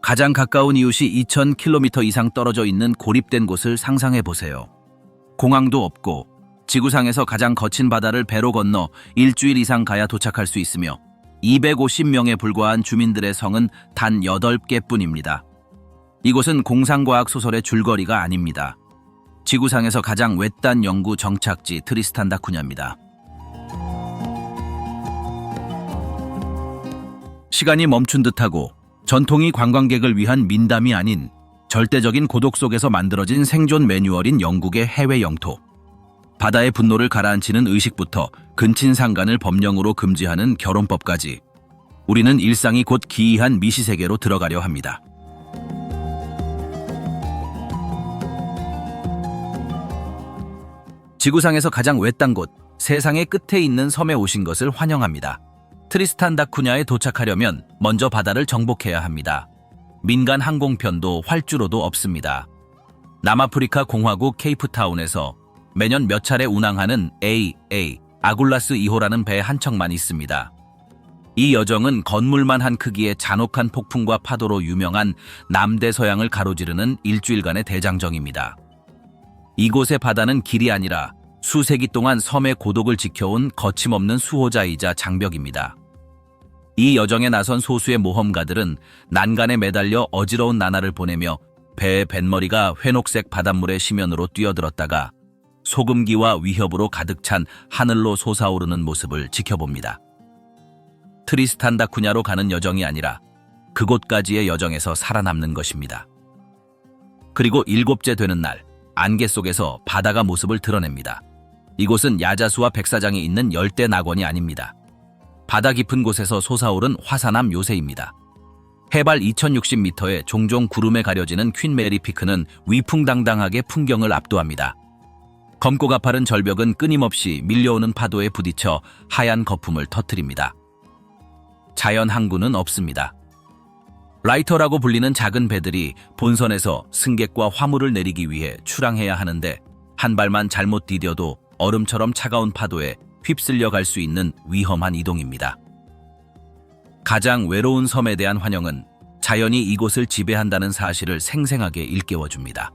가장 가까운 이웃이 2,000km 이상 떨어져 있는 고립된 곳을 상상해 보세요. 공항도 없고 지구상에서 가장 거친 바다를 배로 건너 일주일 이상 가야 도착할 수 있으며 250명에 불과한 주민들의 성은 단 8개뿐입니다. 이곳은 공상과학 소설의 줄거리가 아닙니다. 지구상에서 가장 외딴 연구 정착지 트리스탄 다 쿠냐입니다. 시간이 멈춘 듯하고 전통이 관광객을 위한 민담이 아닌 절대적인 고독 속에서 만들어진 생존 매뉴얼인 영국의 해외 영토. 바다의 분노를 가라앉히는 의식부터 근친상간을 법령으로 금지하는 결혼법까지 우리는 일상이 곧 기이한 미시세계로 들어가려 합니다. 지구상에서 가장 외딴 곳, 세상의 끝에 있는 섬에 오신 것을 환영합니다. 트리스탄 다 쿠냐에 도착하려면 먼저 바다를 정복해야 합니다. 민간 항공편도 활주로도 없습니다. 남아프리카 공화국 케이프타운에서 매년 몇 차례 운항하는 아굴라스 2호라는 배 한 척만 있습니다. 이 여정은 건물만 한 크기의 잔혹한 폭풍과 파도로 유명한 남대서양을 가로지르는 일주일간의 대장정입니다. 이곳의 바다는 길이 아니라 수세기 동안 섬의 고독을 지켜온 거침없는 수호자이자 장벽입니다. 이 여정에 나선 소수의 모험가들은 난간에 매달려 어지러운 나날을 보내며 배의 뱃머리가 회녹색 바닷물의 심연으로 뛰어들었다가 소금기와 위협으로 가득 찬 하늘로 솟아오르는 모습을 지켜봅니다. 트리스탄 다 쿠냐로 가는 여정이 아니라 그곳까지의 여정에서 살아남는 것입니다. 그리고 7째 되는 날, 안개 속에서 바다가 모습을 드러냅니다. 이곳은 야자수와 백사장이 있는 열대 낙원이 아닙니다. 바다 깊은 곳에서 솟아오른 화산암 요새입니다. 해발 2060m에 종종 구름에 가려지는 퀸 메리 피크는 위풍당당하게 풍경을 압도합니다. 검고 가파른 절벽은 끊임없이 밀려오는 파도에 부딪혀 하얀 거품을 터뜨립니다. 자연 항구는 없습니다. 라이터라고 불리는 작은 배들이 본선에서 승객과 화물을 내리기 위해 출항해야 하는데 한 발만 잘못 디뎌도 얼음처럼 차가운 파도에 휩쓸려 갈 수 있는 위험한 이동입니다. 가장 외로운 섬에 대한 환영은 자연이 이곳을 지배한다는 사실을 생생하게 일깨워줍니다.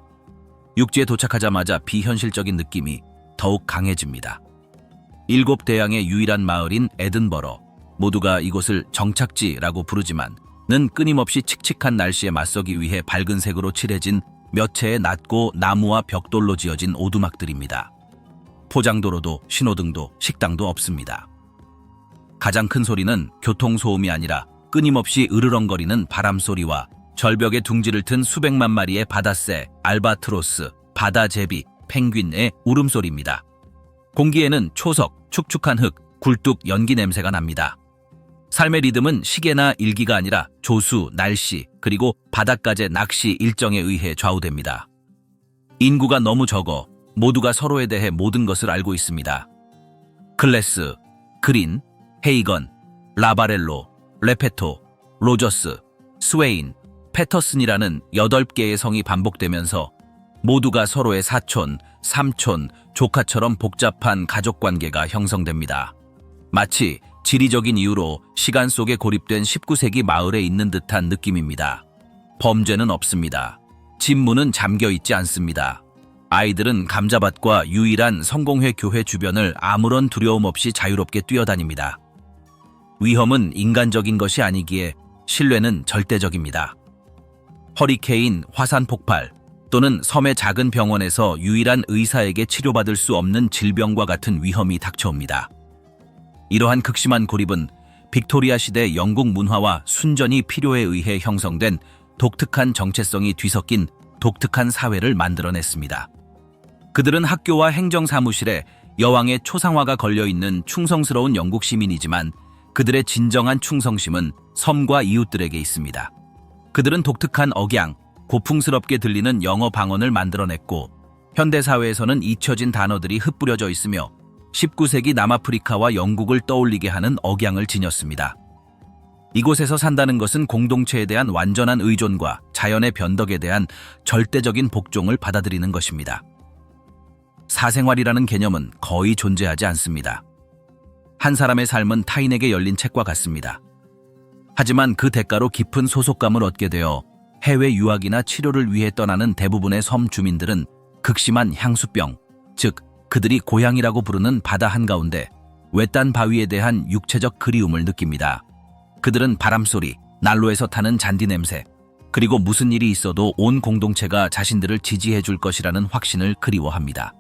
육지에 도착하자마자 비현실적인 느낌이 더욱 강해집니다. 7대양의 유일한 마을인 에든버러, 모두가 이곳을 정착지라고 부르지만 는 끊임없이 칙칙한 날씨에 맞서기 위해 밝은 색으로 칠해진 몇 채의 낮고 나무와 벽돌로 지어진 오두막들입니다. 포장도로도 신호등도 식당도 없습니다. 가장 큰 소리는 교통소음이 아니라 끊임없이 으르렁거리는 바람소리와 절벽에 둥지를 튼 수백만 마리의 바다새, 알바트로스, 바다제비, 펭귄의 울음소리입니다. 공기에는 초석, 축축한 흙, 굴뚝 연기 냄새가 납니다. 삶의 리듬은 시계나 일기가 아니라 조수, 날씨, 그리고 바닷가재 낚시 일정에 의해 좌우됩니다. 인구가 너무 적어 모두가 서로에 대해 모든 것을 알고 있습니다. 클래스, 그린, 헤이건, 라바렐로, 레페토, 로저스, 스웨인, 패터슨이라는 8개의 성이 반복되면서 모두가 서로의 사촌, 삼촌, 조카처럼 복잡한 가족관계가 형성됩니다. 마치 지리적인 이유로 시간 속에 고립된 19세기 마을에 있는 듯한 느낌입니다. 범죄는 없습니다. 집문은 잠겨있지 않습니다. 아이들은 감자밭과 유일한 성공회 교회 주변을 아무런 두려움 없이 자유롭게 뛰어다닙니다. 위험은 인간적인 것이 아니기에 신뢰는 절대적입니다. 허리케인, 화산 폭발 또는 섬의 작은 병원에서 유일한 의사에게 치료받을 수 없는 질병과 같은 위험이 닥쳐옵니다. 이러한 극심한 고립은 빅토리아 시대 영국 문화와 순전히 필요에 의해 형성된 독특한 정체성이 뒤섞인 독특한 사회를 만들어냈습니다. 그들은 학교와 행정사무실에 여왕의 초상화가 걸려있는 충성스러운 영국 시민이지만 그들의 진정한 충성심은 섬과 이웃들에게 있습니다. 그들은 독특한 억양, 고풍스럽게 들리는 영어 방언을 만들어냈고 현대사회에서는 잊혀진 단어들이 흩뿌려져 있으며 19세기 남아프리카와 영국을 떠올리게 하는 억양을 지녔습니다. 이곳에서 산다는 것은 공동체에 대한 완전한 의존과 자연의 변덕에 대한 절대적인 복종을 받아들이는 것입니다. 사생활이라는 개념은 거의 존재하지 않습니다. 한 사람의 삶은 타인에게 열린 책과 같습니다. 하지만 그 대가로 깊은 소속감을 얻게 되어 해외 유학이나 치료를 위해 떠나는 대부분의 섬 주민들은 극심한 향수병, 즉 그들이 고향이라고 부르는 바다 한가운데 외딴 바위에 대한 육체적 그리움을 느낍니다. 그들은 바람소리, 난로에서 타는 잔디 냄새, 그리고 무슨 일이 있어도 온 공동체가 자신들을 지지해 줄 것이라는 확신을 그리워합니다.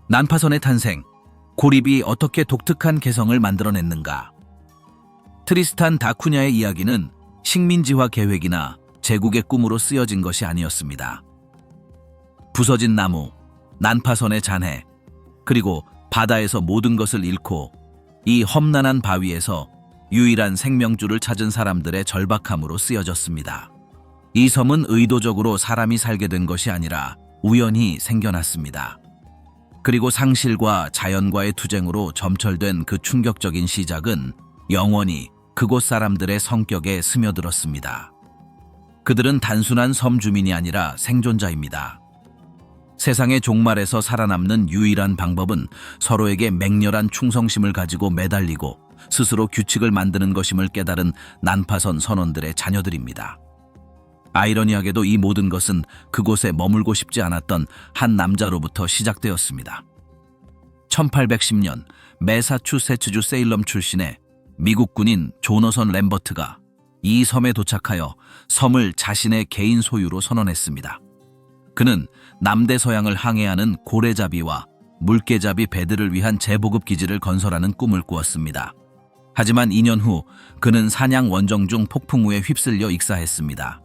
난파선의 탄생, 고립이 어떻게 독특한 개성을 만들어냈는가? 트리스탄 다쿠냐의 이야기는 식민지화 계획이나 제국의 꿈으로 쓰여진 것이 아니었습니다. 부서진 나무, 난파선의 잔해, 그리고 바다에서 모든 것을 잃고 이 험난한 바위에서 유일한 생명줄을 찾은 사람들의 절박함으로 쓰여졌습니다. 이 섬은 의도적으로 사람이 살게 된 것이 아니라 우연히 생겨났습니다. 그리고 상실과 자연과의 투쟁으로 점철된 그 충격적인 시작은 영원히 그곳 사람들의 성격에 스며들었습니다. 그들은 단순한 섬 주민이 아니라 생존자입니다. 세상의 종말에서 살아남는 유일한 방법은 서로에게 맹렬한 충성심을 가지고 매달리고 스스로 규칙을 만드는 것임을 깨달은 난파선 선원들의 자녀들입니다. 아이러니하게도 이 모든 것은 그곳에 머물고 싶지 않았던 한 남자로부터 시작되었습니다. 1810년 매사추세츠주 세일럼 출신의 미국 군인 조너선 램버트가 이 섬에 도착하여 섬을 자신의 개인 소유로 선언했습니다. 그는 남대서양을 항해하는 고래잡이와 물개잡이 배들을 위한 재보급 기지를 건설하는 꿈을 꾸었습니다. 하지만 2년 후 그는 사냥 원정 중 폭풍 우에 휩쓸려 익사했습니다.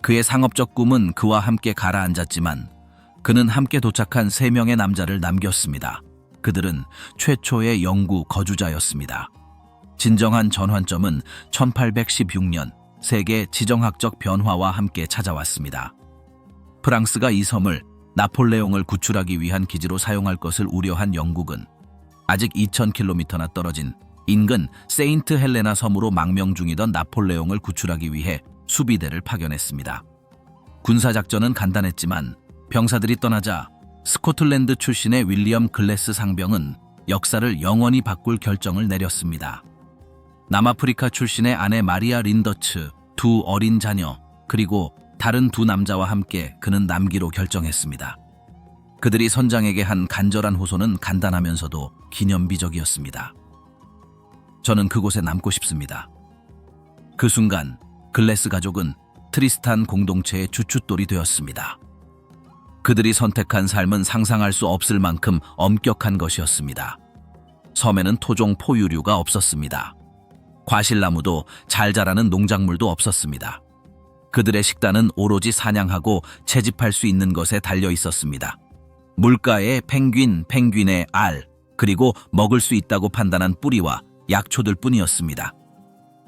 그의 상업적 꿈은 그와 함께 가라앉았지만 그는 함께 도착한 3명의 남자를 남겼습니다. 그들은 최초의 영구 거주자였습니다. 진정한 전환점은 1816년 세계 지정학적 변화와 함께 찾아왔습니다. 프랑스가 이 섬을 나폴레옹을 구출하기 위한 기지로 사용할 것을 우려한 영국은 아직 2000km나 떨어진 인근 세인트 헬레나 섬으로 망명 중이던 나폴레옹을 구출하기 위해 수비대를 파견했습니다. 군사작전은 간단했지만 병사들이 떠나자 스코틀랜드 출신의 윌리엄 글래스 상병은 역사를 영원히 바꿀 결정을 내렸습니다. 남아프리카 출신의 아내 마리아 린더츠, 2 어린 자녀, 그리고 다른 2 남자와 함께 그는 남기로 결정했습니다. 그들이 선장에게 한 간절한 호소는 간단하면서도 기념비적이었습니다. 저는 그곳에 남고 싶습니다. 그 순간 글래스 가족은 트리스탄 공동체의 주춧돌이 되었습니다. 그들이 선택한 삶은 상상할 수 없을 만큼 엄격한 것이었습니다. 섬에는 토종 포유류가 없었습니다. 과실나무도 잘 자라는 농작물도 없었습니다. 그들의 식단은 오로지 사냥하고 채집할 수 있는 것에 달려 있었습니다. 물가에 펭귄의 알, 그리고 먹을 수 있다고 판단한 뿌리와 약초들 뿐이었습니다.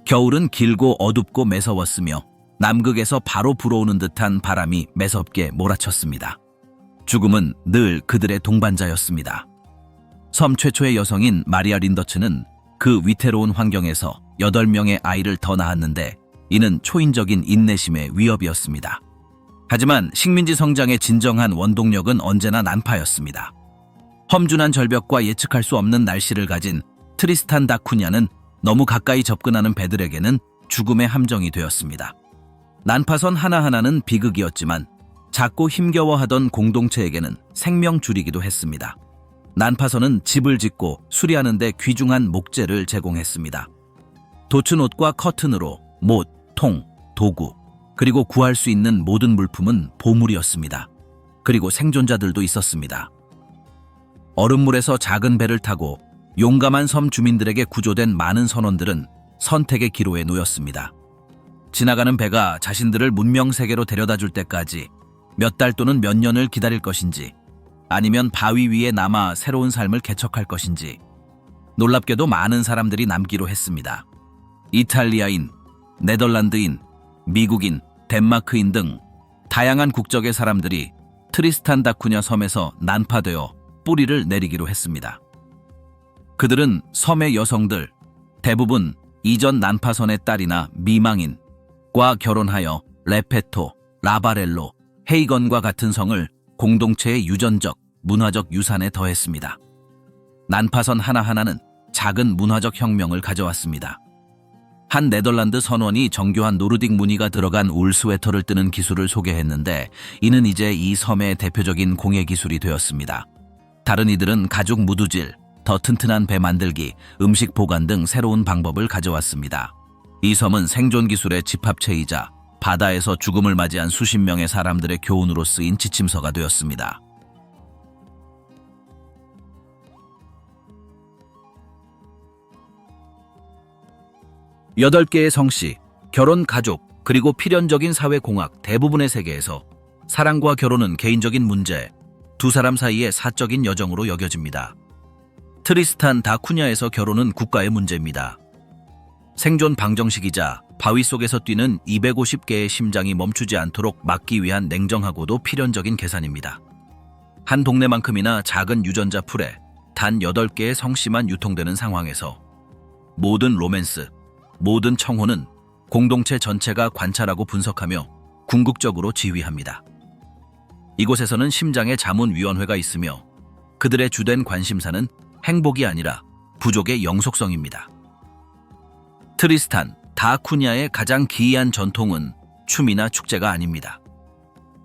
겨울은 길고 어둡고 매서웠으며 남극에서 바로 불어오는 듯한 바람이 매섭게 몰아쳤습니다. 죽음은 늘 그들의 동반자였습니다. 섬 최초의 여성인 마리아 린더츠는 그 위태로운 환경에서 8명의 아이를 더 낳았는데 이는 초인적인 인내심의 위협이었습니다. 하지만 식민지 성장의 진정한 원동력은 언제나 난파였습니다. 험준한 절벽과 예측할 수 없는 날씨를 가진 트리스탄 다쿠냐는 너무 가까이 접근하는 배들에게는 죽음의 함정이 되었습니다. 난파선 하나하나는 비극이었지만 작고 힘겨워하던 공동체에게는 생명줄이기도 했습니다. 난파선은 집을 짓고 수리하는 데 귀중한 목재를 제공했습니다. 도춘옷과 커튼으로 못, 통, 도구, 그리고 구할 수 있는 모든 물품은 보물이었습니다. 그리고 생존자들도 있었습니다. 얼음물에서 작은 배를 타고 용감한 섬 주민들에게 구조된 많은 선원들은 선택의 기로에 놓였습니다. 지나가는 배가 자신들을 문명 세계로 데려다 줄 때까지 몇 달 또는 몇 년을 기다릴 것인지, 아니면 바위 위에 남아 새로운 삶을 개척할 것인지. 놀랍게도 많은 사람들이 남기로 했습니다. 이탈리아인, 네덜란드인, 미국인, 덴마크인 등 다양한 국적의 사람들이 트리스탄 다쿠냐 섬에서 난파되어 뿌리를 내리기로 했습니다. 그들은 섬의 여성들, 대부분 이전 난파선의 딸이나 미망인과 결혼하여 레페토, 라바렐로, 헤이건과 같은 성을 공동체의 유전적, 문화적 유산에 더했습니다. 난파선 하나하나는 작은 문화적 혁명을 가져왔습니다. 한 네덜란드 선원이 정교한 노르딕 무늬가 들어간 울 스웨터를 뜨는 기술을 소개했는데 이는 이제 이 섬의 대표적인 공예 기술이 되었습니다. 다른 이들은 가죽 무두질, 더 튼튼한 배 만들기, 음식 보관 등 새로운 방법을 가져왔습니다. 이 섬은 생존 기술의 집합체이자 바다에서 죽음을 맞이한 수십 명의 사람들의 교훈으로 쓰인 지침서가 되었습니다. 여덟 개의 성씨, 결혼, 가족, 그리고 필연적인 사회공학 대부분의 세계에서 사랑과 결혼은 개인적인 문제, 두 사람 사이의 사적인 여정으로 여겨집니다. 트리스탄 다 쿠냐에서 결혼은 국가의 문제입니다. 생존 방정식이자 바위 속에서 뛰는 250개의 심장이 멈추지 않도록 막기 위한 냉정하고도 필연적인 계산입니다. 한 동네만큼이나 작은 유전자 풀에 단 8개의 성씨만 유통되는 상황에서 모든 로맨스, 모든 청혼은 공동체 전체가 관찰하고 분석하며 궁극적으로 지휘합니다. 이곳에서는 심장의 자문위원회가 있으며 그들의 주된 관심사는 행복이 아니라 부족의 영속성입니다. 트리스탄 다 쿠냐의 가장 기이한 전통은 춤이나 축제가 아닙니다.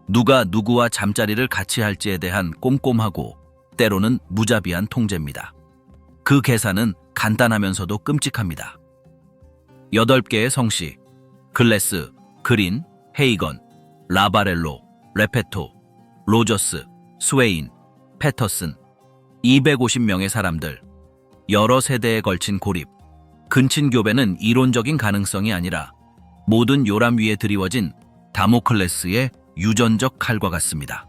누가 누구와 잠자리를 같이 할지에 대한 꼼꼼하고 때로는 무자비한 통제입니다. 그 계산은 간단하면서도 끔찍합니다. 8개의 성씨, 글래스, 그린, 헤이건, 라바렐로, 레페토, 로저스, 스웨인, 패터슨, 250명의 사람들, 여러 세대에 걸친 고립, 근친교배는 이론적인 가능성이 아니라 모든 요람 위에 드리워진 다모클레스의 유전적 칼과 같습니다.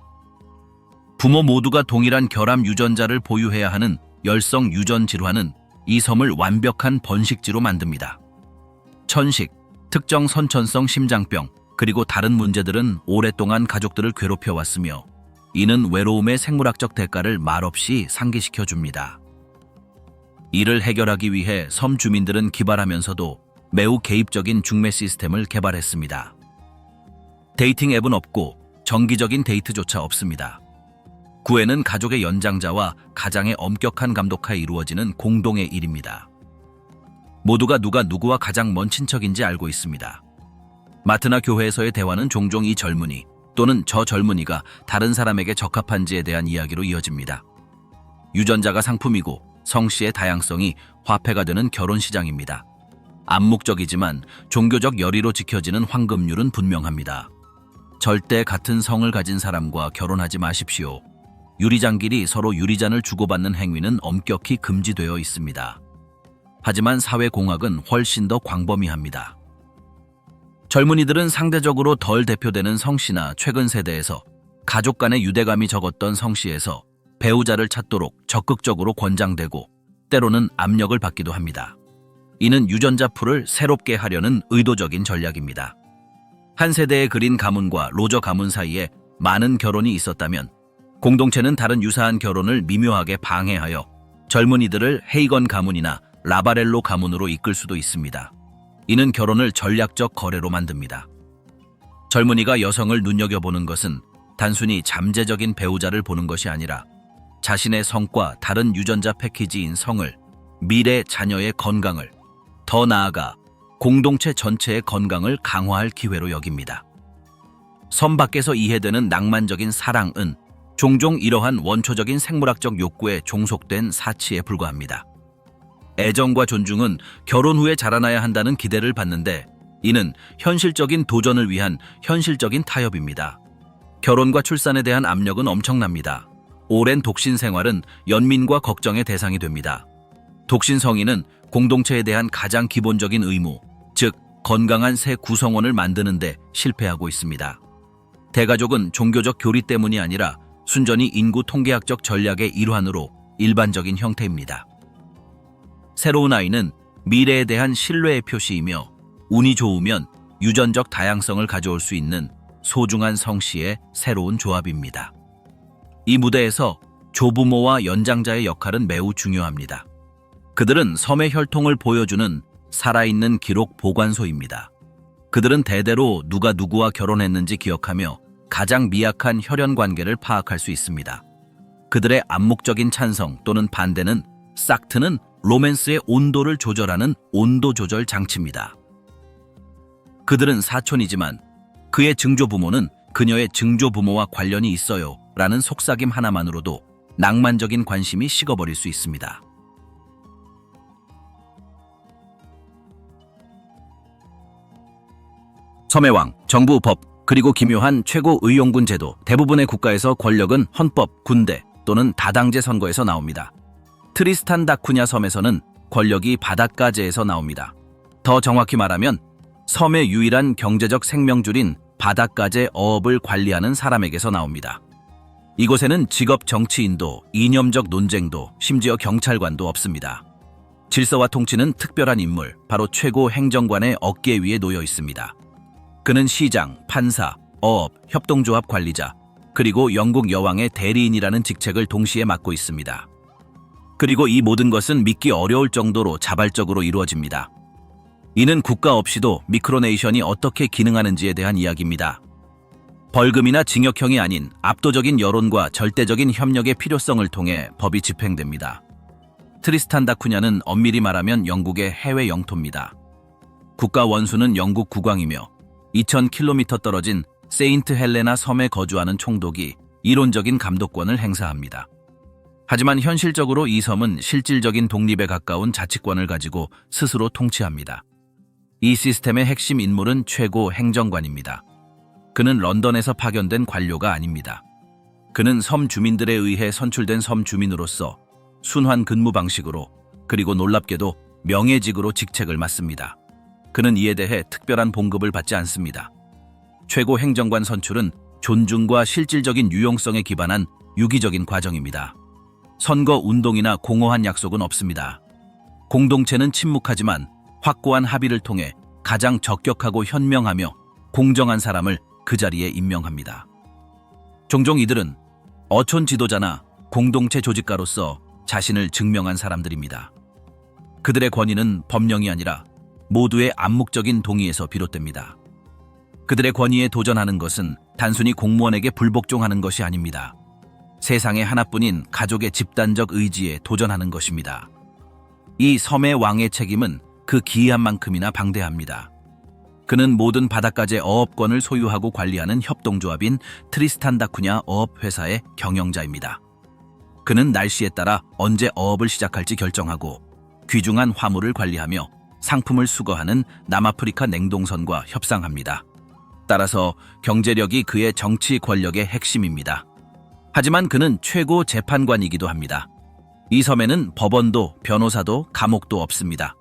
부모 모두가 동일한 결함 유전자를 보유해야 하는 열성 유전 질환은 이 섬을 완벽한 번식지로 만듭니다. 천식, 특정 선천성 심장병, 그리고 다른 문제들은 오랫동안 가족들을 괴롭혀왔으며 이는 외로움의 생물학적 대가를 말없이 상기시켜줍니다. 이를 해결하기 위해 섬 주민들은 기발하면서도 매우 개입적인 중매 시스템을 개발했습니다. 데이팅 앱은 없고 정기적인 데이트조차 없습니다. 구애는 가족의 연장자와 가장의 엄격한 감독하에 이루어지는 공동의 일입니다. 모두가 누가 누구와 가장 먼 친척인지 알고 있습니다. 마트나 교회에서의 대화는 종종 이 젊은이 또는 저 젊은이가 다른 사람에게 적합한지에 대한 이야기로 이어집니다. 유전자가 상품이고 성씨의 다양성이 화폐가 되는 결혼 시장입니다. 암묵적이지만 종교적 열의로 지켜지는 황금률은 분명합니다. 절대 같은 성을 가진 사람과 결혼하지 마십시오. 유리잔끼리 서로 유리잔을 주고받는 행위는 엄격히 금지되어 있습니다. 하지만 사회공학은 훨씬 더 광범위합니다. 젊은이들은 상대적으로 덜 대표되는 성씨나 최근 세대에서 가족 간의 유대감이 적었던 성씨에서 배우자를 찾도록 적극적으로 권장되고 때로는 압력을 받기도 합니다. 이는 유전자 풀을 새롭게 하려는 의도적인 전략입니다. 한 세대의 그린 가문과 로저 가문 사이에 많은 결혼이 있었다면 공동체는 다른 유사한 결혼을 미묘하게 방해하여 젊은이들을 헤이건 가문이나 라바렐로 가문으로 이끌 수도 있습니다. 이는 결혼을 전략적 거래로 만듭니다. 젊은이가 여성을 눈여겨보는 것은 단순히 잠재적인 배우자를 보는 것이 아니라 자신의 성과 다른 유전자 패키지인 성을, 미래 자녀의 건강을, 더 나아가 공동체 전체의 건강을 강화할 기회로 여깁니다. 섬 밖에서 이해되는 낭만적인 사랑은 종종 이러한 원초적인 생물학적 욕구에 종속된 사치에 불과합니다. 애정과 존중은 결혼 후에 자라나야 한다는 기대를 받는데 이는 현실적인 도전을 위한 현실적인 타협입니다. 결혼과 출산에 대한 압력은 엄청납니다. 오랜 독신 생활은 연민과 걱정의 대상이 됩니다. 독신 성인은 공동체에 대한 가장 기본적인 의무, 즉 건강한 새 구성원을 만드는 데 실패하고 있습니다. 대가족은 종교적 교리 때문이 아니라 순전히 인구 통계학적 전략의 일환으로 일반적인 형태입니다. 새로운 아이는 미래에 대한 신뢰의 표시이며 운이 좋으면 유전적 다양성을 가져올 수 있는 소중한 성씨의 새로운 조합입니다. 이 무대에서 조부모와 연장자의 역할은 매우 중요합니다. 그들은 섬의 혈통을 보여주는 살아있는 기록 보관소입니다. 그들은 대대로 누가 누구와 결혼했는지 기억하며 가장 미약한 혈연 관계를 파악할 수 있습니다. 그들의 암묵적인 찬성 또는 반대는 싹트는 로맨스의 온도를 조절하는 온도 조절 장치입니다. 그들은 사촌이지만 그의 증조부모는 그녀의 증조부모와 관련이 있어요 라는 속삭임 하나만으로도 낭만적인 관심이 식어버릴 수 있습니다. 섬의 왕, 정부, 법, 그리고 기묘한 최고 의용군 제도, 대부분의 국가에서 권력은 헌법, 군대 또는 다당제 선거에서 나옵니다. 트리스탄 다쿠냐 섬에서는 권력이 바닷가제에서 나옵니다. 더 정확히 말하면 섬의 유일한 경제적 생명줄인 바닷가제 어업을 관리하는 사람에게서 나옵니다. 이곳에는 직업 정치인도, 이념적 논쟁도, 심지어 경찰관도 없습니다. 질서와 통치는 특별한 인물, 바로 최고 행정관의 어깨 위에 놓여 있습니다. 그는 시장, 판사, 어업, 협동조합 관리자, 그리고 영국 여왕의 대리인이라는 직책을 동시에 맡고 있습니다. 그리고 이 모든 것은 믿기 어려울 정도로 자발적으로 이루어집니다. 이는 국가 없이도 미크로네이션이 어떻게 기능하는지에 대한 이야기입니다. 벌금이나 징역형이 아닌 압도적인 여론과 절대적인 협력의 필요성을 통해 법이 집행됩니다. 트리스탄 다쿠냐는 엄밀히 말하면 영국의 해외 영토입니다. 국가 원수는 영국 국왕이며 2000km 떨어진 세인트 헬레나 섬에 거주하는 총독이 이론적인 감독권을 행사합니다. 하지만 현실적으로 이 섬은 실질적인 독립에 가까운 자치권을 가지고 스스로 통치합니다. 이 시스템의 핵심 인물은 최고 행정관입니다. 그는 런던에서 파견된 관료가 아닙니다. 그는 섬 주민들에 의해 선출된 섬 주민으로서 순환 근무 방식으로, 그리고 놀랍게도 명예직으로 직책을 맡습니다. 그는 이에 대해 특별한 봉급을 받지 않습니다. 최고 행정관 선출은 존중과 실질적인 유용성에 기반한 유기적인 과정입니다. 선거 운동이나 공허한 약속은 없습니다. 공동체는 침묵하지만 확고한 합의를 통해 가장 적격하고 현명하며 공정한 사람을 그 자리에 임명합니다. 종종 이들은 어촌 지도자나 공동체 조직가로서 자신을 증명한 사람들입니다. 그들의 권위는 법령이 아니라 모두의 암묵적인 동의에서 비롯됩니다. 그들의 권위에 도전하는 것은 단순히 공무원에게 불복종하는 것이 아닙니다. 세상에 하나뿐인 가족의 집단적 의지에 도전하는 것입니다. 이 섬의 왕의 책임은 그 기이한 만큼이나 방대합니다. 그는 모든 바닷가제 어업권을 소유하고 관리하는 협동조합인 트리스탄 다쿠냐 어업회사의 경영자입니다. 그는 날씨에 따라 언제 어업을 시작할지 결정하고 귀중한 화물을 관리하며 상품을 수거하는 남아프리카 냉동선과 협상합니다. 따라서 경제력이 그의 정치 권력의 핵심입니다. 하지만 그는 최고 재판관이기도 합니다. 이 섬에는 법원도 변호사도 감옥도 없습니다.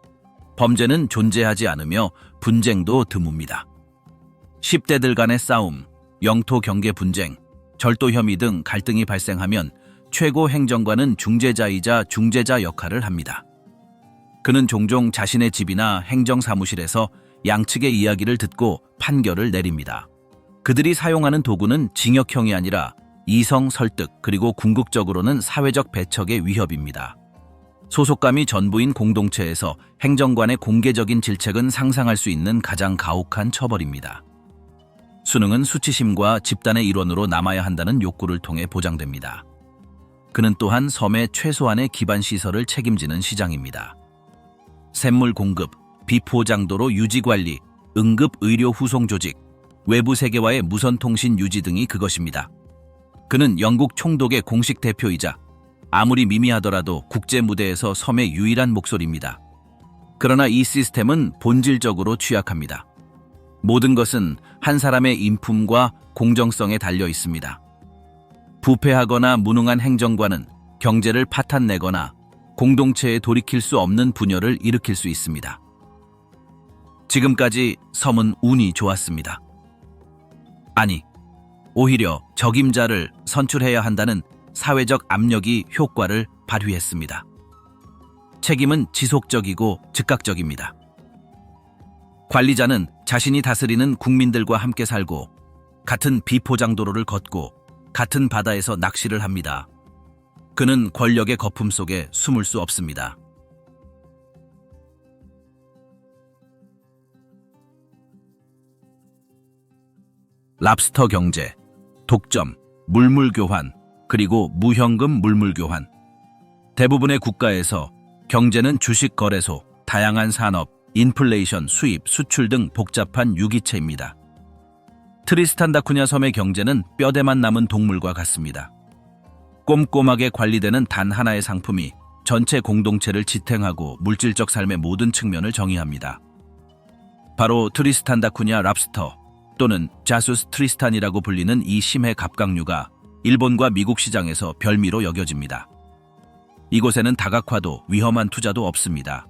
범죄는 존재하지 않으며 분쟁도 드뭅니다. 10대들 간의 싸움, 영토 경계 분쟁, 절도 혐의 등 갈등이 발생하면 최고 행정관은 중재자이자 중재자 역할을 합니다. 그는 종종 자신의 집이나 행정사무실에서 양측의 이야기를 듣고 판결을 내립니다. 그들이 사용하는 도구는 징역형이 아니라 이성 설득, 그리고 궁극적으로는 사회적 배척의 위협입니다. 소속감이 전부인 공동체에서 행정관의 공개적인 질책은 상상할 수 있는 가장 가혹한 처벌입니다. 수능은 수치심과 집단의 일원으로 남아야 한다는 욕구를 통해 보장됩니다. 그는 또한 섬의 최소한의 기반 시설을 책임지는 시장입니다. 샘물 공급, 비포장도로 유지 관리, 응급 의료 후송 조직, 외부 세계와의 무선 통신 유지 등이 그것입니다. 그는 영국 총독의 공식 대표이자 아무리 미미하더라도 국제 무대에서 섬의 유일한 목소리입니다. 그러나 이 시스템은 본질적으로 취약합니다. 모든 것은 한 사람의 인품과 공정성에 달려 있습니다. 부패하거나 무능한 행정관은 경제를 파탄내거나 공동체에 돌이킬 수 없는 분열을 일으킬 수 있습니다. 지금까지 섬은 운이 좋았습니다. 아니, 오히려 적임자를 선출해야 한다는 사회적 압력이 효과를 발휘했습니다. 책임은 지속적이고 즉각적입니다. 관리자는 자신이 다스리는 국민들과 함께 살고 같은 비포장도로를 걷고 같은 바다에서 낚시를 합니다. 그는 권력의 거품 속에 숨을 수 없습니다. 랍스터 경제, 독점, 물물 교환, 그리고 무현금 물물 교환. 대부분의 국가에서 경제는 주식 거래소, 다양한 산업, 인플레이션, 수입, 수출 등 복잡한 유기체입니다. 트리스탄 다쿠냐 섬의 경제는 뼈대만 남은 동물과 같습니다. 꼼꼼하게 관리되는 단 하나의 상품이 전체 공동체를 지탱하고 물질적 삶의 모든 측면을 정의합니다. 바로 트리스탄 다쿠냐 랍스터 또는 자수스 트리스탄이라고 불리는 이 심해 갑각류가 일본과 미국 시장에서 별미로 여겨집니다. 이곳에는 다각화도 위험한 투자도 없습니다.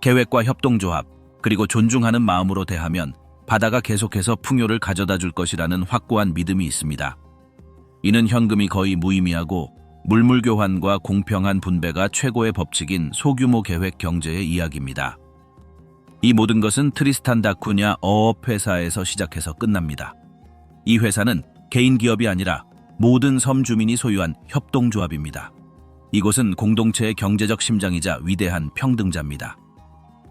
계획과 협동조합, 그리고 존중하는 마음으로 대하면 바다가 계속해서 풍요를 가져다 줄 것이라는 확고한 믿음이 있습니다. 이는 현금이 거의 무의미하고 물물 교환과 공평한 분배가 최고의 법칙인 소규모 계획 경제의 이야기입니다. 이 모든 것은 트리스탄 다쿠냐 어업 회사에서 시작해서 끝납니다. 이 회사는 개인 기업이 아니라 모든 섬 주민이 소유한 협동조합입니다. 이곳은 공동체의 경제적 심장이자 위대한 평등자입니다.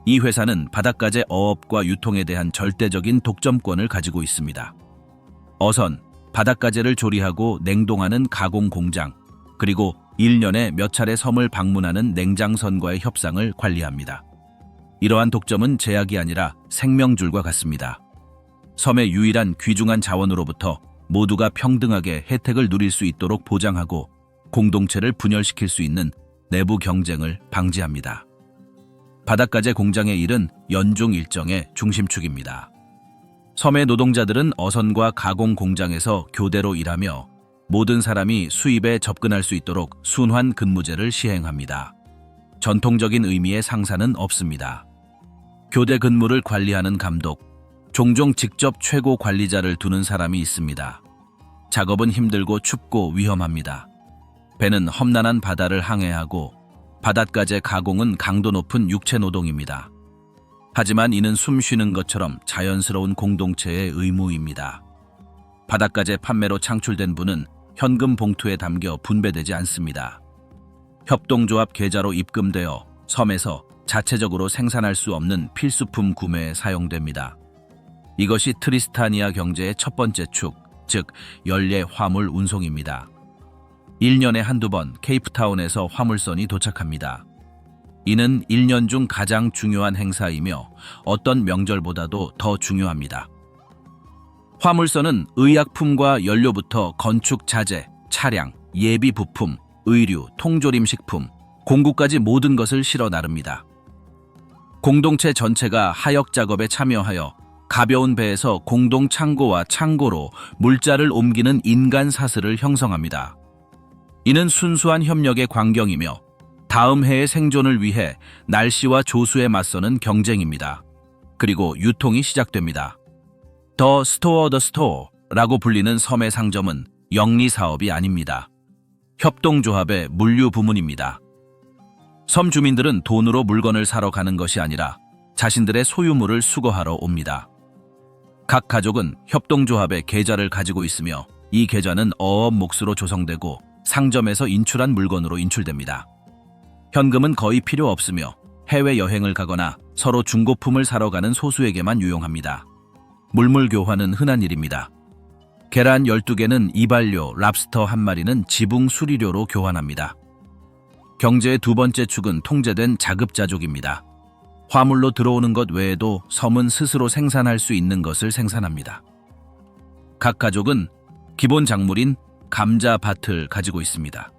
이 회사는 바닷가재 어업과 유통에 대한 절대적인 독점권을 가지고 있습니다. 어선, 바닷가재를 조리하고 냉동하는 가공 공장, 그리고 1년에 몇 차례 섬을 방문하는 냉장선과의 협상을 관리합니다. 이러한 독점은 제약이 아니라 생명줄과 같습니다. 섬의 유일한 귀중한 자원으로부터 모두가 평등하게 혜택을 누릴 수 있도록 보장하고 공동체를 분열시킬 수 있는 내부 경쟁을 방지합니다. 바닷가재 공장의 일은 연중 일정의 중심축입니다. 섬의 노동자들은 어선과 가공 공장에서 교대로 일하며 모든 사람이 수입에 접근할 수 있도록 순환 근무제를 시행합니다. 전통적인 의미의 상사는 없습니다. 교대 근무를 관리하는 감독, 종종 직접 최고 관리자를 두는 사람이 있습니다. 작업은 힘들고 춥고 위험합니다. 배는 험난한 바다를 항해하고 바닷가재 가공은 강도 높은 육체 노동입니다. 하지만 이는 숨 쉬는 것처럼 자연스러운 공동체의 의무입니다. 바닷가재 판매로 창출된 부는 현금 봉투에 담겨 분배되지 않습니다. 협동조합 계좌로 입금되어 섬에서 자체적으로 생산할 수 없는 필수품 구매에 사용됩니다. 이것이 트리스타니아 경제의 첫 번째 축, 즉 연례 화물 운송입니다. 1년에 한두 번 케이프타운에서 화물선이 도착합니다. 이는 1년 중 가장 중요한 행사이며 어떤 명절보다도 더 중요합니다. 화물선은 의약품과 연료부터 건축 자재, 차량, 예비 부품, 의류, 통조림 식품, 공구까지 모든 것을 실어 나릅니다. 공동체 전체가 하역 작업에 참여하여 가벼운 배에서 공동 창고와 창고로 물자를 옮기는 인간 사슬을 형성합니다. 이는 순수한 협력의 광경이며 다음 해의 생존을 위해 날씨와 조수에 맞서는 경쟁입니다. 그리고 유통이 시작됩니다. 더 스토어라고 불리는 섬의 상점은 영리 사업이 아닙니다. 협동조합의 물류 부문입니다. 섬 주민들은 돈으로 물건을 사러 가는 것이 아니라 자신들의 소유물을 수거하러 옵니다. 각 가족은 협동조합의 계좌를 가지고 있으며 이 계좌는 어업 몫으로 조성되고 상점에서 인출한 물건으로 인출됩니다. 현금은 거의 필요 없으며 해외여행을 가거나 서로 중고품을 사러 가는 소수에게만 유용합니다. 물물 교환은 흔한 일입니다. 계란 12개는 이발료, 랍스터 1마리는 지붕 수리료로 교환합니다. 경제의 두 번째 축은 통제된 자급자족입니다. 화물로 들어오는 것 외에도 섬은 스스로 생산할 수 있는 것을 생산합니다. 각 가족은 기본 작물인 감자밭을 가지고 있습니다.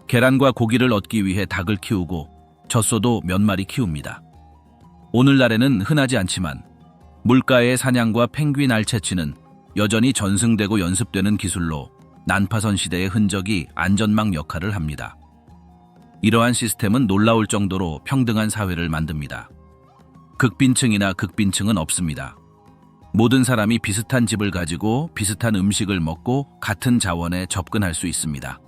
계란과 고기를 얻기 위해 닭을 키우고 젖소도 몇 마리 키웁니다. 오늘날에는 흔하지 않지만 물가의 사냥과 펭귄 알 채취는 여전히 전승되고 연습되는 기술로 난파선 시대의 흔적이 안전망 역할을 합니다. 이러한 시스템은 놀라울 정도로 평등한 사회를 만듭니다. 극빈층이나 극빈층은 없습니다. 모든 사람이 비슷한 집을 가지고 비슷한 음식을 먹고 같은 자원에 접근할 수 있습니다.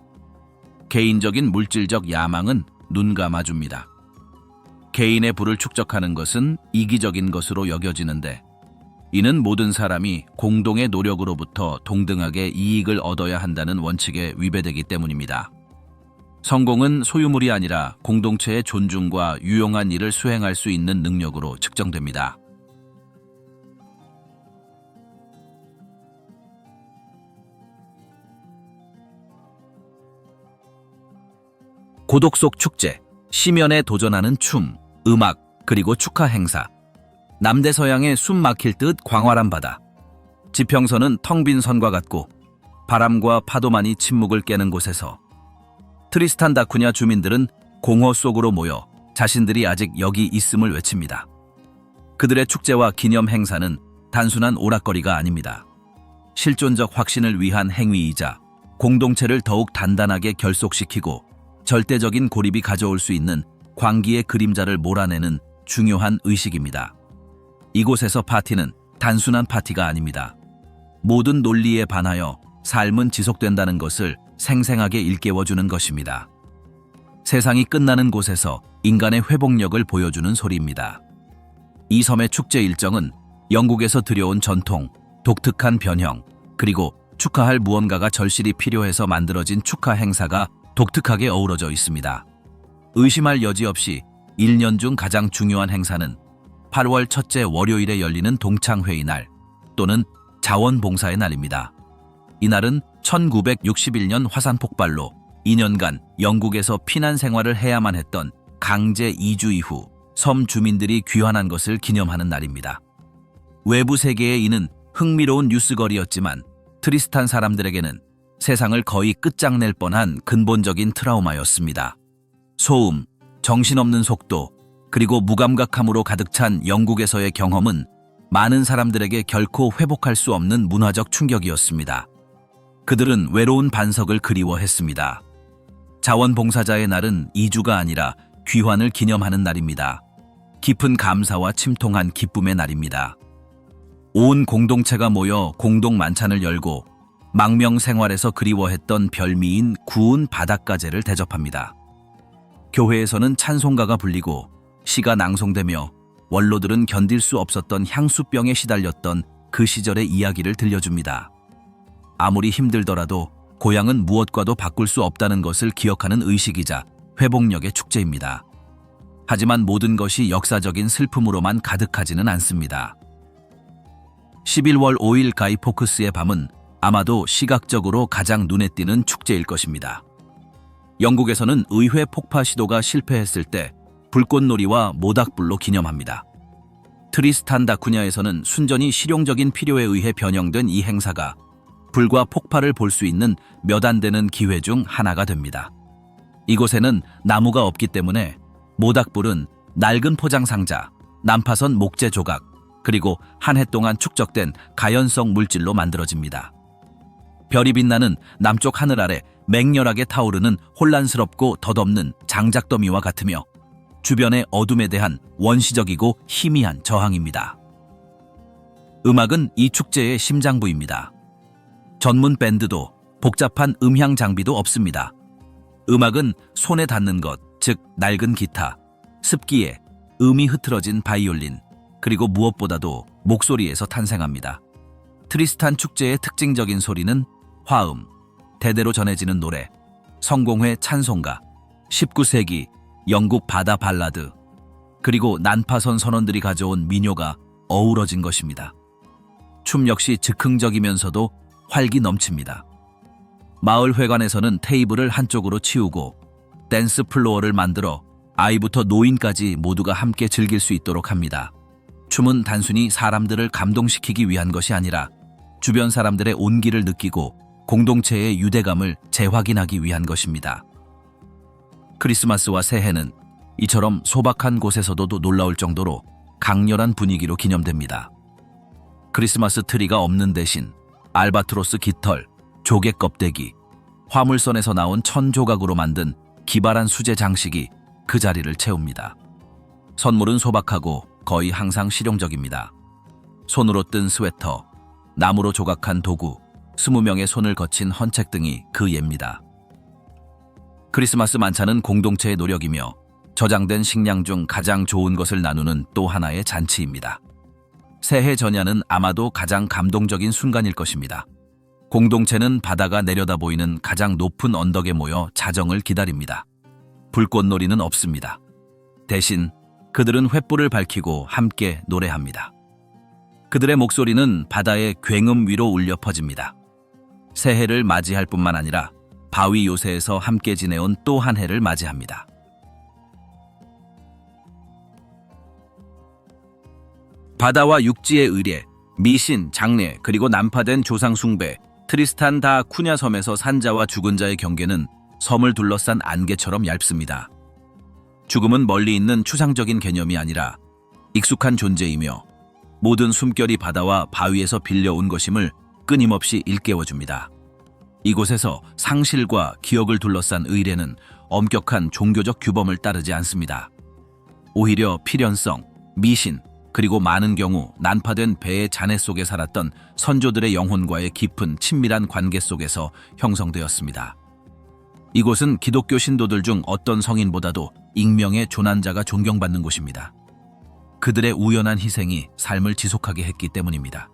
개인적인 물질적 야망은 눈 감아줍니다. 개인의 부를 축적하는 것은 이기적인 것으로 여겨지는데 이는 모든 사람이 공동의 노력으로부터 동등하게 이익을 얻어야 한다는 원칙에 위배되기 때문입니다. 성공은 소유물이 아니라 공동체의 존중과 유용한 일을 수행할 수 있는 능력으로 측정됩니다. 고독 속 축제, 시면에 도전하는 춤, 음악, 그리고 축하 행사. 남대서양의 숨 막힐 듯 광활한 바다. 지평선은 텅 빈 선과 같고 바람과 파도만이 침묵을 깨는 곳에서 트리스탄 다쿠냐 주민들은 공허 속으로 모여 자신들이 아직 여기 있음을 외칩니다. 그들의 축제와 기념 행사는 단순한 오락거리가 아닙니다. 실존적 확신을 위한 행위이자 공동체를 더욱 단단하게 결속시키고 절대적인 고립이 가져올 수 있는 광기의 그림자를 몰아내는 중요한 의식입니다. 이곳에서 파티는 단순한 파티가 아닙니다. 모든 논리에 반하여 삶은 지속된다는 것을 생생하게 일깨워주는 것입니다. 세상이 끝나는 곳에서 인간의 회복력을 보여주는 소리입니다. 이 섬의 축제 일정은 영국에서 들여온 전통, 독특한 변형, 그리고 축하할 무언가가 절실히 필요해서 만들어진 축하 행사가 독특하게 어우러져 있습니다. 의심할 여지 없이 1년 중 가장 중요한 행사는 8월 첫째 월요일에 열리는 동창회의 날 또는 자원봉사의 날입니다. 이날은 1961년 화산 폭발로 2년간 영국에서 피난 생활을 해야만 했던 강제 이주 이후 섬 주민들이 귀환한 것을 기념하는 날입니다. 외부 세계에 이는 흥미로운 뉴스거리였지만 트리스탄 사람들에게는 세상을 거의 끝장낼 뻔한 근본적인 트라우마였습니다. 소음, 정신없는 속도, 그리고 무감각함으로 가득 찬 영국에서의 경험은 많은 사람들에게 결코 회복할 수 없는 문화적 충격이었습니다. 그들은 외로운 반석을 그리워했습니다. 자원봉사자의 날은 이주가 아니라 귀환을 기념하는 날입니다. 깊은 감사와 침통한 기쁨의 날입니다. 온 공동체가 모여 공동 만찬을 열고 망명 생활에서 그리워했던 별미인 구운 바닷가재를 대접합니다. 교회에서는 찬송가가 불리고 시가 낭송되며 원로들은 견딜 수 없었던 향수병에 시달렸던 그 시절의 이야기를 들려줍니다. 아무리 힘들더라도 고향은 무엇과도 바꿀 수 없다는 것을 기억하는 의식이자 회복력의 축제입니다. 하지만 모든 것이 역사적인 슬픔으로만 가득하지는 않습니다. 11월 5일 가이 포크스의 밤은 아마도 시각적으로 가장 눈에 띄는 축제일 것입니다. 영국에서는 의회 폭파 시도가 실패했을 때 불꽃놀이와 모닥불로 기념합니다. 트리스탄 다쿠냐에서는 순전히 실용적인 필요에 의해 변형된 이 행사가 불과 폭발을 볼 수 있는 몇 안 되는 기회 중 하나가 됩니다. 이곳에는 나무가 없기 때문에 모닥불은 낡은 포장 상자, 난파선 목재 조각, 그리고 한 해 동안 축적된 가연성 물질로 만들어집니다. 별이 빛나는 남쪽 하늘 아래 맹렬하게 타오르는 혼란스럽고 덧없는 장작더미와 같으며 주변의 어둠에 대한 원시적이고 희미한 저항입니다. 음악은 이 축제의 심장부입니다. 전문 밴드도 복잡한 음향 장비도 없습니다. 음악은 손에 닿는 것, 즉 낡은 기타, 습기에 음이 흐트러진 바이올린, 그리고 무엇보다도 목소리에서 탄생합니다. 트리스탄 축제의 특징적인 소리는 화음, 대대로 전해지는 노래, 성공회 찬송가, 19세기 영국 바다 발라드, 그리고 난파선 선원들이 가져온 민요가 어우러진 것입니다. 춤 역시 즉흥적이면서도 활기 넘칩니다. 마을 회관에서는 테이블을 한쪽으로 치우고 댄스 플로어를 만들어 아이부터 노인까지 모두가 함께 즐길 수 있도록 합니다. 춤은 단순히 사람들을 감동시키기 위한 것이 아니라 주변 사람들의 온기를 느끼고 공동체의 유대감을 재확인하기 위한 것입니다. 크리스마스와 새해는 이처럼 소박한 곳에서도 놀라울 정도로 강렬한 분위기로 기념됩니다. 크리스마스 트리가 없는 대신 알바트로스 깃털, 조개 껍데기, 화물선에서 나온 천 조각으로 만든 기발한 수제 장식이 그 자리를 채웁니다. 선물은 소박하고 거의 항상 실용적입니다. 손으로 뜬 스웨터, 나무로 조각한 도구, 20명의 손을 거친 헌책 등이 그 예입니다. 크리스마스 만찬은 공동체의 노력이며 저장된 식량 중 가장 좋은 것을 나누는 또 하나의 잔치입니다. 새해 전야는 아마도 가장 감동적인 순간일 것입니다. 공동체는 바다가 내려다 보이는 가장 높은 언덕에 모여 자정을 기다립니다. 불꽃놀이는 없습니다. 대신 그들은 횃불을 밝히고 함께 노래합니다. 그들의 목소리는 바다의 굉음 위로 울려 퍼집니다. 새해를 맞이할 뿐만 아니라 바위 요새에서 함께 지내온 또 한 해를 맞이합니다. 바다와 육지의 의례, 미신, 장례, 그리고 난파된 조상 숭배, 트리스탄 다 쿠냐 섬에서 산자와 죽은 자의 경계는 섬을 둘러싼 안개처럼 얇습니다. 죽음은 멀리 있는 추상적인 개념이 아니라 익숙한 존재이며 모든 숨결이 바다와 바위에서 빌려온 것임을 끊임없이 일깨워줍니다. 이곳에서 상실과 기억을 둘러싼 의례는 엄격한 종교적 규범을 따르지 않습니다. 오히려 필연성, 미신, 그리고 많은 경우 난파된 배의 잔해 속에 살았던 선조들의 영혼과의 깊은 친밀한 관계 속에서 형성되었습니다. 이곳은 기독교 신도들 중 어떤 성인보다도 익명의 조난자가 존경받는 곳입니다. 그들의 우연한 희생이 삶을 지속하게 했기 때문입니다.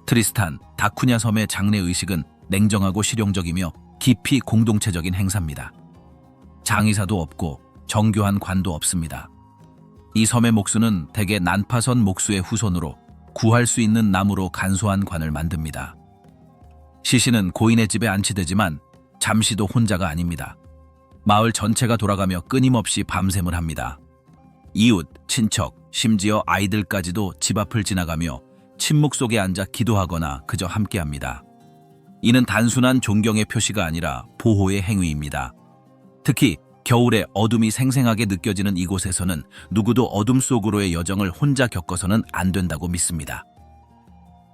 트리스탄, 다쿠냐 섬의 장례 의식은 냉정하고 실용적이며 깊이 공동체적인 행사입니다. 장의사도 없고 정교한 관도 없습니다. 이 섬의 목수는 대개 난파선 목수의 후손으로 구할 수 있는 나무로 간소한 관을 만듭니다. 시신은 고인의 집에 안치되지만 잠시도 혼자가 아닙니다. 마을 전체가 돌아가며 끊임없이 밤샘을 합니다. 이웃, 친척, 심지어 아이들까지도 집 앞을 지나가며 침묵 속에 앉아 기도하거나 그저 함께합니다. 이는 단순한 존경의 표시가 아니라 보호의 행위입니다. 특히 겨울에 어둠이 생생하게 느껴지는 이곳에서는 누구도 어둠 속으로의 여정을 혼자 겪어서는 안 된다고 믿습니다.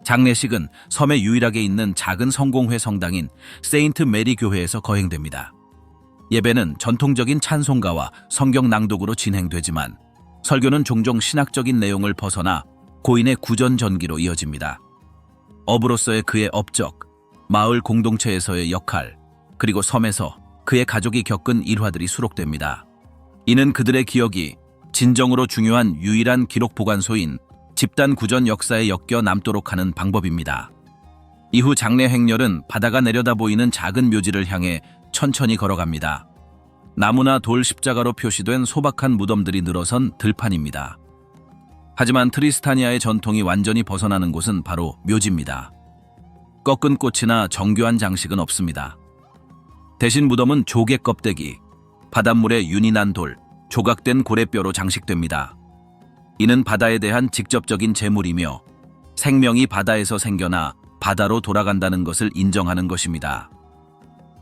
장례식은 섬에 유일하게 있는 작은 성공회 성당인 세인트 메리 교회에서 거행됩니다. 예배는 전통적인 찬송가와 성경 낭독으로 진행되지만 설교는 종종 신학적인 내용을 벗어나 고인의 구전 전기로 이어집니다. 어부로서의 그의 업적, 마을 공동체에서의 역할, 그리고 섬에서 그의 가족이 겪은 일화들이 수록됩니다. 이는 그들의 기억이 진정으로 중요한 유일한 기록 보관소인 집단 구전 역사에 엮여 남도록 하는 방법입니다. 이후 장례 행렬은 바다가 내려다 보이는 작은 묘지를 향해 천천히 걸어갑니다. 나무나 돌 십자가로 표시된 소박한 무덤들이 늘어선 들판입니다. 하지만 트리스타니아의 전통이 완전히 벗어나는 곳은 바로 묘지입니다. 꺾은 꽃이나 정교한 장식은 없습니다. 대신 무덤은 조개 껍데기, 바닷물에 윤이 난 돌, 조각된 고래뼈로 장식됩니다. 이는 바다에 대한 직접적인 제물이며 생명이 바다에서 생겨나 바다로 돌아간다는 것을 인정하는 것입니다.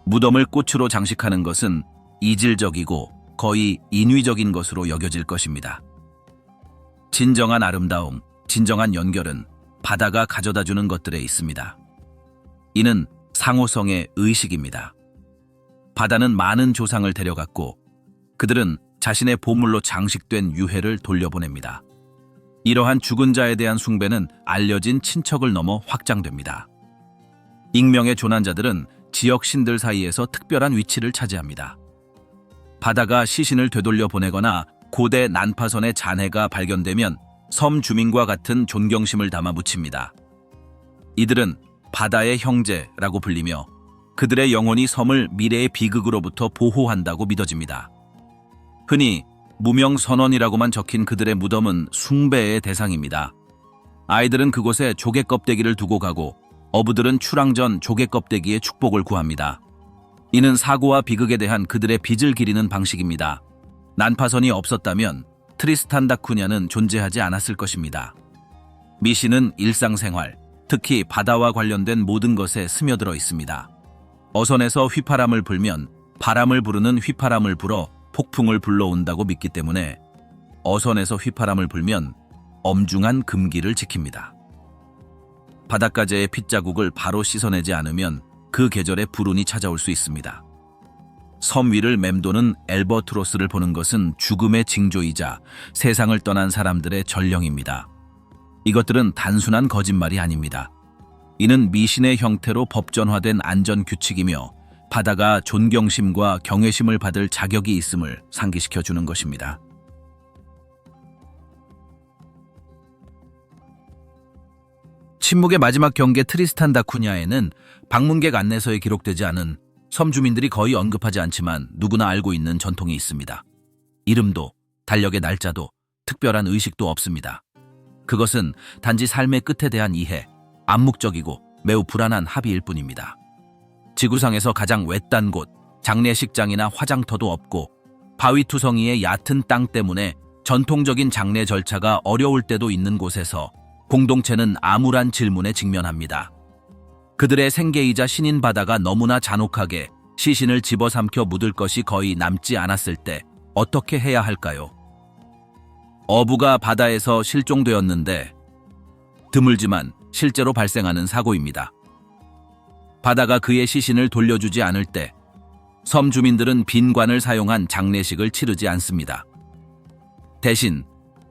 무덤을 꽃으로 장식하는 것은 이질적이고 거의 인위적인 것으로 여겨질 것입니다. 진정한 아름다움, 진정한 연결은 바다가 가져다주는 것들에 있습니다. 이는 상호성의 의식입니다. 바다는 많은 조상을 데려갔고 그들은 자신의 보물로 장식된 유해를 돌려보냅니다. 이러한 죽은 자에 대한 숭배는 알려진 친척을 넘어 확장됩니다. 익명의 조난자들은 지역 신들 사이에서 특별한 위치를 차지합니다. 바다가 시신을 되돌려 보내거나 고대 난파선의 잔해가 발견되면 섬 주민과 같은 존경심을 담아 묻힙니다. 이들은 바다의 형제라고 불리며 그들의 영혼이 섬을 미래의 비극으로부터 보호한다고 믿어집니다. 흔히 무명선언이라고만 적힌 그들의 무덤은 숭배의 대상입니다. 아이들은 그곳에 조개 껍데기를 두고 가고 어부들은 출항 전 조개 껍데기의 축복을 구합니다. 이는 사고와 비극에 대한 그들의 빚을 기리는 방식입니다. 난파선이 없었다면 트리스탄 다 쿠냐는 존재하지 않았을 것입니다. 미신은 일상생활, 특히 바다와 관련된 모든 것에 스며들어 있습니다. 어선에서 휘파람을 불면 바람을 부르는 휘파람을 불어 폭풍을 불러온다고 믿기 때문에 어선에서 휘파람을 불면 엄중한 금기를 지킵니다. 바닷가재의 핏자국을 바로 씻어내지 않으면 그 계절에 불운이 찾아올 수 있습니다. 섬 위를 맴도는 엘버트로스를 보는 것은 죽음의 징조이자 세상을 떠난 사람들의 전령입니다. 이것들은 단순한 거짓말이 아닙니다. 이는 미신의 형태로 법전화된 안전규칙이며 바다가 존경심과 경외심을 받을 자격이 있음을 상기시켜 주는 것입니다. 침묵의 마지막 경계 트리스탄 다 쿠냐에는 방문객 안내서에 기록되지 않은 섬 주민들이 거의 언급하지 않지만 누구나 알고 있는 전통이 있습니다. 이름도, 달력의 날짜도, 특별한 의식도 없습니다. 그것은 단지 삶의 끝에 대한 이해, 암묵적이고 매우 불안한 합의일 뿐입니다. 지구상에서 가장 외딴 곳, 장례식장이나 화장터도 없고 바위투성이의 얕은 땅 때문에 전통적인 장례 절차가 어려울 때도 있는 곳에서 공동체는 암울한 질문에 직면합니다. 그들의 생계이자 신인 바다가 너무나 잔혹하게 시신을 집어삼켜 묻을 것이 거의 남지 않았을 때 어떻게 해야 할까요? 어부가 바다에서 실종되었는데 드물지만 실제로 발생하는 사고입니다. 바다가 그의 시신을 돌려주지 않을 때 섬 주민들은 빈관을 사용한 장례식을 치르지 않습니다. 대신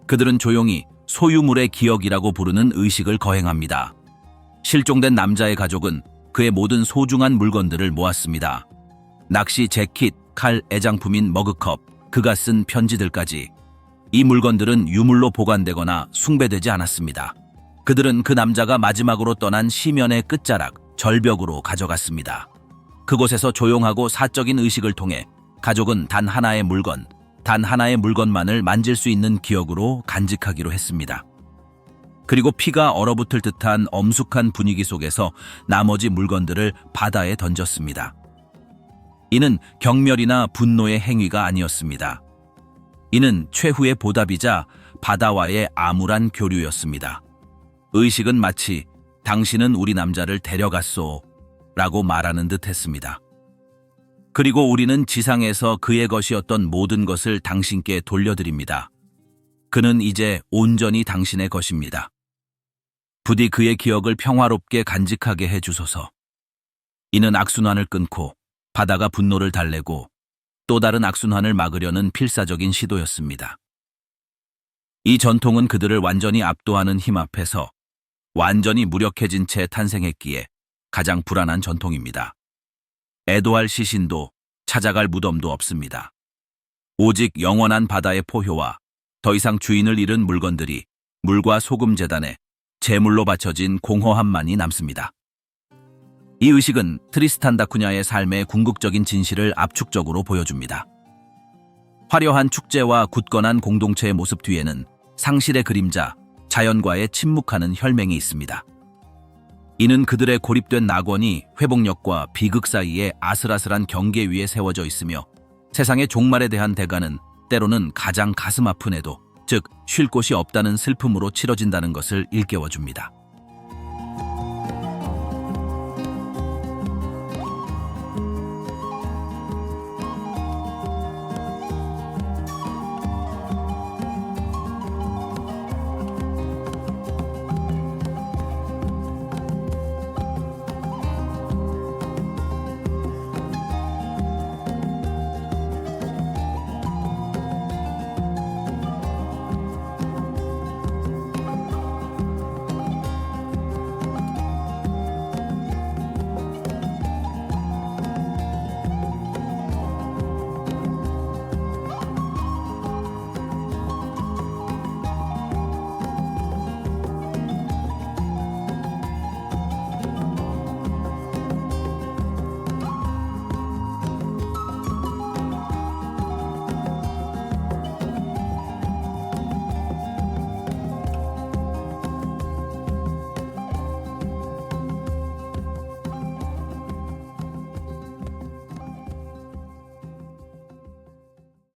그들은 조용히 소유물의 기억이라고 부르는 의식을 거행합니다. 실종된 남자의 가족은 그의 모든 소중한 물건들을 모았습니다. 낚시 재킷, 칼, 애장품인 머그컵, 그가 쓴 편지들까지. 이 물건들은 유물로 보관되거나 숭배되지 않았습니다. 그들은 그 남자가 마지막으로 떠난 시면의 끝자락, 절벽으로 가져갔습니다. 그곳에서 조용하고 사적인 의식을 통해 가족은 단 하나의 물건만을 만질 수 있는 기억으로 간직하기로 했습니다. 그리고 피가 얼어붙을 듯한 엄숙한 분위기 속에서 나머지 물건들을 바다에 던졌습니다. 이는 경멸이나 분노의 행위가 아니었습니다. 이는 최후의 보답이자 바다와의 암울한 교류였습니다. 의식은 마치 당신은 우리 남자를 데려갔소 라고 말하는 듯 했습니다. 그리고 우리는 지상에서 그의 것이었던 모든 것을 당신께 돌려드립니다. 그는 이제 온전히 당신의 것입니다. 부디 그의 기억을 평화롭게 간직하게 해주소서. 이는 악순환을 끊고 바다가 분노를 달래고 또 다른 악순환을 막으려는 필사적인 시도였습니다. 이 전통은 그들을 완전히 압도하는 힘 앞에서 완전히 무력해진 채 탄생했기에 가장 불안한 전통입니다. 애도할 시신도 찾아갈 무덤도 없습니다. 오직 영원한 바다의 포효와 더 이상 주인을 잃은 물건들이 물과 소금 재단에 제물로 바쳐진 공허함만이 남습니다. 이 의식은 트리스탄 다쿠냐의 삶의 궁극적인 진실을 압축적으로 보여줍니다. 화려한 축제와 굳건한 공동체의 모습 뒤에는 상실의 그림자, 자연과의 침묵하는 혈맹이 있습니다. 이는 그들의 고립된 낙원이 회복력과 비극 사이에 아슬아슬한 경계 위에 세워져 있으며 세상의 종말에 대한 대가는 때로는 가장 가슴 아픈 애도, 즉 쉴 곳이 없다는 슬픔으로 치러진다는 것을 일깨워줍니다.